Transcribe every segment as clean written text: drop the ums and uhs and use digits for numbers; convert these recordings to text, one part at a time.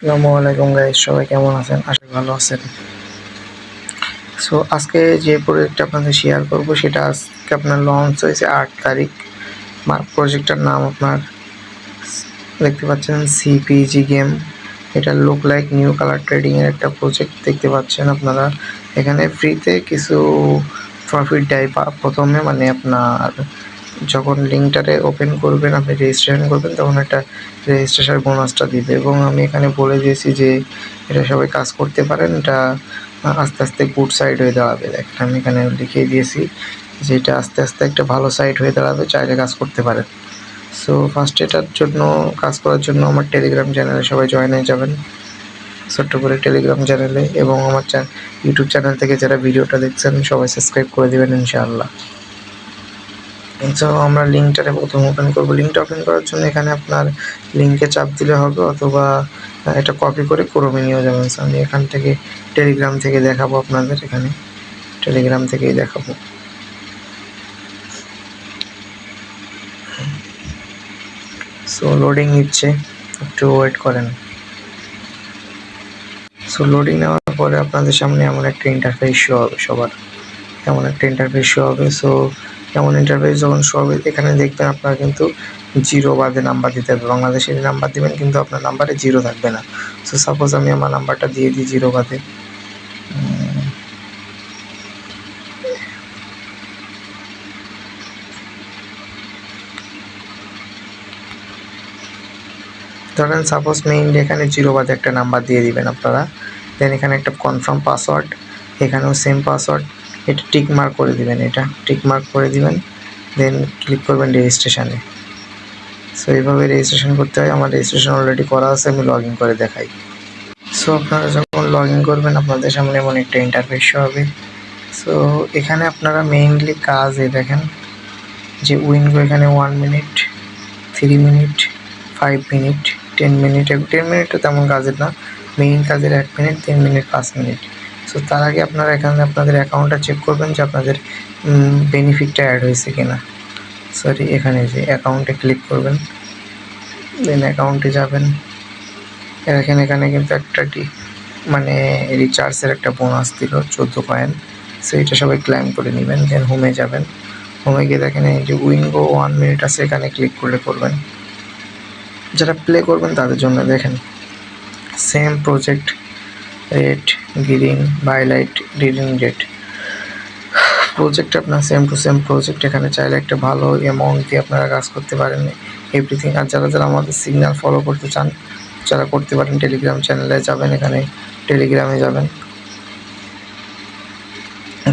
আসসালামু আলাইকুম গাইস, সবাই কেমন আছেন? আশা করি ভালো আছেন। সো আজকে যে প্রজেক্টটা আপনাদের শেয়ার করব সেটা আজকে আপনার লঞ্চ হয়েছে 8 তারিখ। প্রজেক্টটার নাম আপনার দেখতে পাচ্ছেন সিপিজি গেম। এটা look like new colour trading এর একটা প্রজেক্ট দেখতে পাচ্ছেন আপনারা। এখানে ফ্রিতে কিছু প্রফিট দেয় প্রথমে, মানে আপনার যখন লিঙ্কটারে ওপেন করবেন, আপনি রেজিস্ট্রেশন করবেন, তখন একটা রেজিস্ট্রেশন বোনাসটা দিবে। এবং আমি এখানে বলে দিয়েছি যে এটা সবাই কাজ করতে পারেন, এটা আস্তে আস্তে গুড সাইড হয়ে দাঁড়াবে। দেখেন আমি এখানে লিখিয়ে দিয়েছি যে এটা আস্তে আস্তে একটা ভালো সাইড হয়ে দাঁড়াবে, চাইলে কাজ করতে পারেন। সো ফার্স্ট এটার জন্য কাজ করার জন্য আমার টেলিগ্রাম চ্যানেলে সবাই জয়েন হয়ে যাবেন, ছোট্ট করে টেলিগ্রাম চ্যানেলে। এবং আমার ইউটিউব চ্যানেল থেকে যারা ভিডিওটা দেখছেন সবাই সাবস্ক্রাইব করে দেবেন ইনশাআল্লাহ। সো আমরা লিঙ্কটারে প্রথম ওপেন করবো। লিঙ্কটা ওপেন করার জন্য এখানে আপনার লিঙ্কে চাপ দিলে হবে, অথবা এটা কপি করে ক্রোমে নিয়ে যাবেন। সো আমি এখান থেকে টেলিগ্রাম থেকে দেখাবো আপনাদের, এখানে টেলিগ্রাম থেকেই দেখাবো। সো লোডিং নিচ্ছে, একটু ওয়েট করেন। সো লোডিং নেওয়ার পরে আপনাদের সামনে এমন একটা ইন্টারফেস শো হবে, সবার এমন একটা ইন্টারফেস শো হবে। সো এমন ইন্টারফেস যখন শো হবে, এখানে দেখবেন আপনারা কিন্তু জিরো বাদে নাম্বার দিতে হবে। বাংলাদেশের নাম্বার দিবেন, কিন্তু আপনার নাম্বারে জিরো থাকবে না। সো সাপোজ আমি আমার নাম্বারটা দিয়ে দিই জিরো বাদে। ধরেন সাপোজ মেইনলি এখানে জিরো বাদে একটা নাম্বার দিয়ে দিবেন আপনারা। দেন এখানে একটা কনফার্ম পাসওয়ার্ড, এখানেও সেম পাসওয়ার্ড, এটা টিক মার্ক করে দিবেন, এটা টিক মার্ক করে দিবেন। দেন ক্লিক করবেন রেজিস্ট্রেশনে। সো এইভাবে রেজিস্ট্রেশন করতে হয়। আমার রেজিস্ট্রেশন অলরেডি করা আছে, আমি লগ ইন করে দেখাই। সো আপনারা যখন লগ ইন করবেন, আপনাদের সামনে এমন একটা ইন্টারফেস হবে। সো এখানে আপনারা মেইনলি কাজে দেখেন যে উইনগো এখানে 1 মিনিট, 3 মিনিট, 5 মিনিট, 10 মিনিট। 10 মিনিটও তেমন কাজের না, মেইন কাজের 1 মিনিট, 3 মিনিট, 5 মিনিট। সো তার আগে আপনারা এখানে আপনাদের অ্যাকাউন্টটা চেক করবেন যে আপনাদের বেনিফিটটা অ্যাড হয়েছে কিনা। সরি, এখানে যে অ্যাকাউন্টে ক্লিক করবেন, দেন অ্যাকাউন্টে যাবেন। এখানে কিন্তু একটা মানে রিচার্জের একটা বোনাস দিল 14 কয়েন। সো এটা সবাই ক্লেম করে নেবেন। দেন হোমে যাবেন, হোমে গিয়ে দেখেন এই যে উইনগো 1 মিনিট আছে, এখানে ক্লিক করবেন। যারা প্লে করবেন তাদের জন্য দেখেন same project, red, green, highlight, reading red project আপনার সেম টু সেম প্রজেক্ট। এখানে চাইলে একটা ভালো অ্যামাউন্ট দিয়ে আপনারা কাজ করতে পারেন এভরিথিং। আর যারা আমাদের সিগন্যাল ফলো করতে চান, যারা করতে পারেন, টেলিগ্রাম চ্যানেলে যাবেন, এখানে টেলিগ্রামে যাবেন,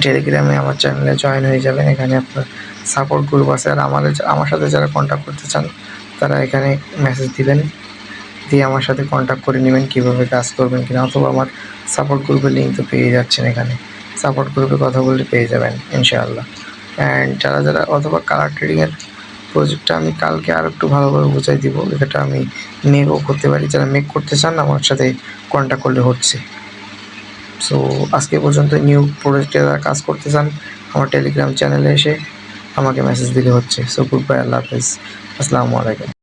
টেলিগ্রামে আমার চ্যানেলে জয়েন হয়ে যাবেন। এখানে আপনার সাপোর্ট গ্রুপ আছে। আর আমার সাথে যারা কন্ট্যাক্ট করতে চান তারা এখানে মেসেজ দিবেন, দিয়ে আমার সাথে কন্ট্যাক্ট করে নেবেন কীভাবে কাজ করবেন কিনা। অথবা আমার সাপোর্ট গ্রুপের লিঙ্ক তো পেয়ে যাচ্ছেন, এখানে সাপোর্ট গ্রুপে কথা বললে পেয়ে যাবেন ইনশাআল্লাহ। অ্যান্ড যারা অথবা কালার ট্রেডিংয়ের প্রজেক্টটা আমি কালকে আর একটু ভালোভাবে বুঝাই দিব। এটা আমি মেকও করতে পারি, যারা মেক করতে চান আমার সাথে কন্ট্যাক্ট করলে হচ্ছে। সো আজকে পর্যন্ত নিউ প্রজেক্টে যারা কাজ করতে চান আমার টেলিগ্রাম চ্যানেলে এসে আমাকে মেসেজ দিলে হচ্ছে। সো গুড বাই, আল্লাহ হাফেজ, আসসালামু আলাইকুম।